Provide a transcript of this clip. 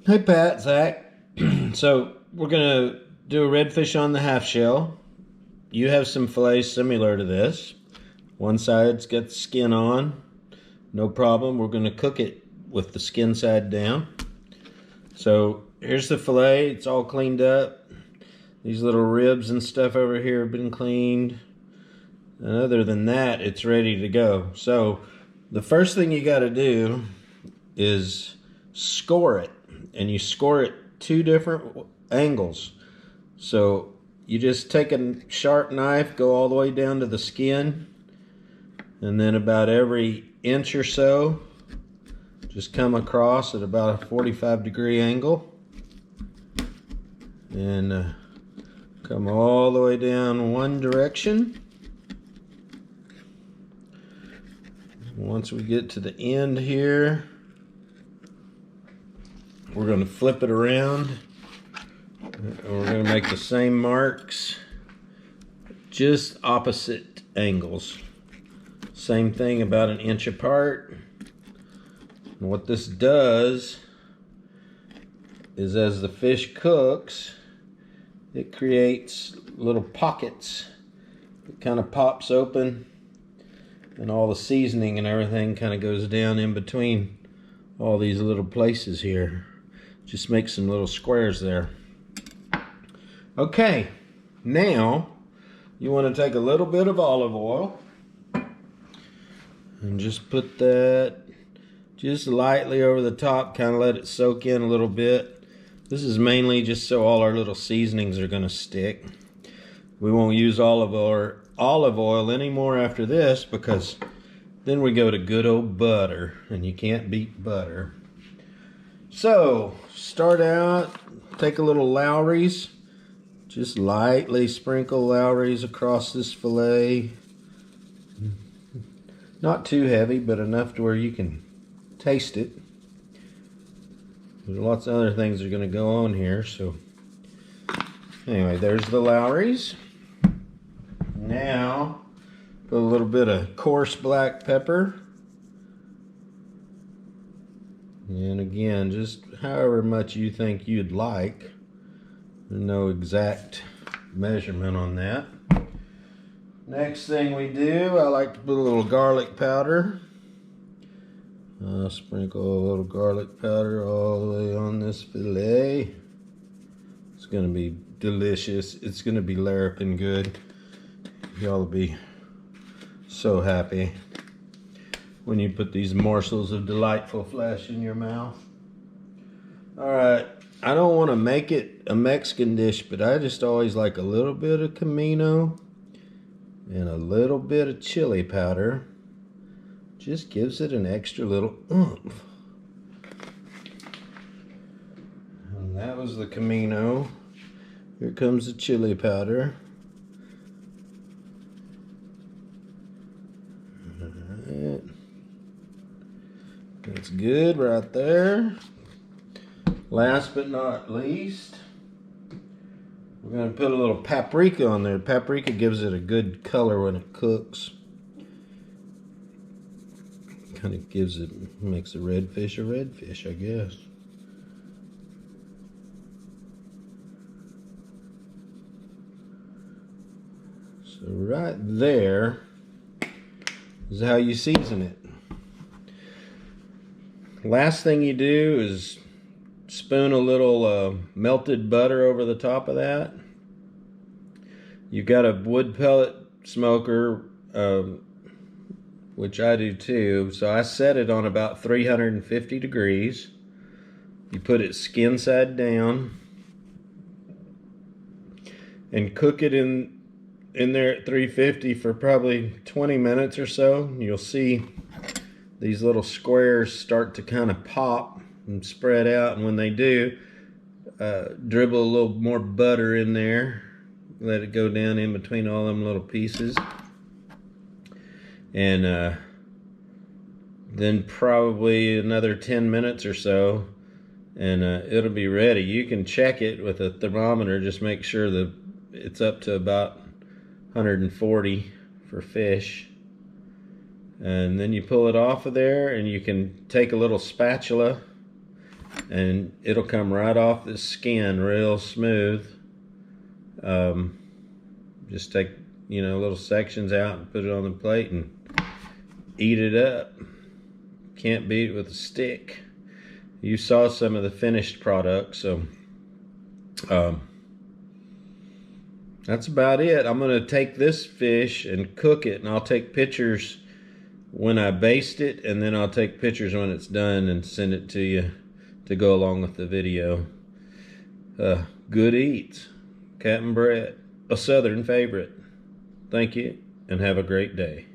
Hey Pat, Zach. So we're gonna do a redfish on the half shell. You have some fillets similar to this. One side's got the skin on. No problem. We're gonna cook it with the skin side down. So here's the fillet. It's all cleaned up. These little ribs and stuff over here have been cleaned. And other than that, it's ready to go. So the first thing you gotta do is score it. And you score it two different angles. So you just take a sharp knife, go all the way down to the skin, and then about every inch or so, just come across at about a 45-degree angle, and come all the way down one direction. Once we get to the end here, we're going to flip it around, and we're going to make the same marks, just opposite angles. Same thing, about an inch apart. And what this does is, as the fish cooks, it creates little pockets. It kind of pops open, and all the seasoning and everything kind of goes down in between all these little places here. Just make some little squares there. Okay, now you want to take a little bit of olive oil and just put that just lightly over the top, kind of let it soak in a little bit. This is mainly just so all our little seasonings are going to stick. We won't use olive oil anymore after this, because then we go to good old butter, and you can't beat butter. So, start out, take a little Lowry's, just lightly sprinkle Lowry's across this fillet. Not too heavy, but enough to where you can taste it. There's lots of other things that are going to go on here, so anyway, there's the Lowry's. Now, put a little bit of coarse black pepper. And again, just however much you think you'd like. There's no exact measurement on that. Next thing we do, I like to put a little garlic powder. I'll sprinkle a little garlic powder all the way on this fillet. It's going to be delicious. It's going to be laraping good. Y'all will be so happy when you put these morsels of delightful flesh in your mouth. Alright, I don't want to make it a Mexican dish, but I just always like a little bit of comino and a little bit of chili powder. Just gives it an extra little oomph. And that was the comino. Here comes the chili powder. Alright. That's good right there. Last but not least, we're going to put a little paprika on there. Paprika gives it a good color when it cooks. Kind of makes a redfish, I guess. So right there is how you season it. Last thing you do is spoon a little melted butter over the top of that. You've got a wood pellet smoker, which I do too, so I set it on about 350 degrees. You put it skin side down and cook it in there at 350 for probably 20 minutes or so. You'll see these little squares start to kind of pop and spread out, and when they do, dribble a little more butter in there. Let it go down in between all them little pieces. And then probably another 10 minutes or so, and it'll be ready. You can check it with a thermometer, just make sure that it's up to about 140 for fish. And then you pull it off of there, and you can take a little spatula and it'll come right off the skin real smooth. Just take, you know, little sections out and put it on the plate and eat it up. Can't beat it with a stick. You saw some of the finished product, so that's about it. I'm gonna take this fish and cook it, and I'll take pictures when I baste it, and then I'll take pictures when it's done and send it to you to go along with the video. Good eats. Captain Brett, a Southern favorite. Thank you, and have a great day.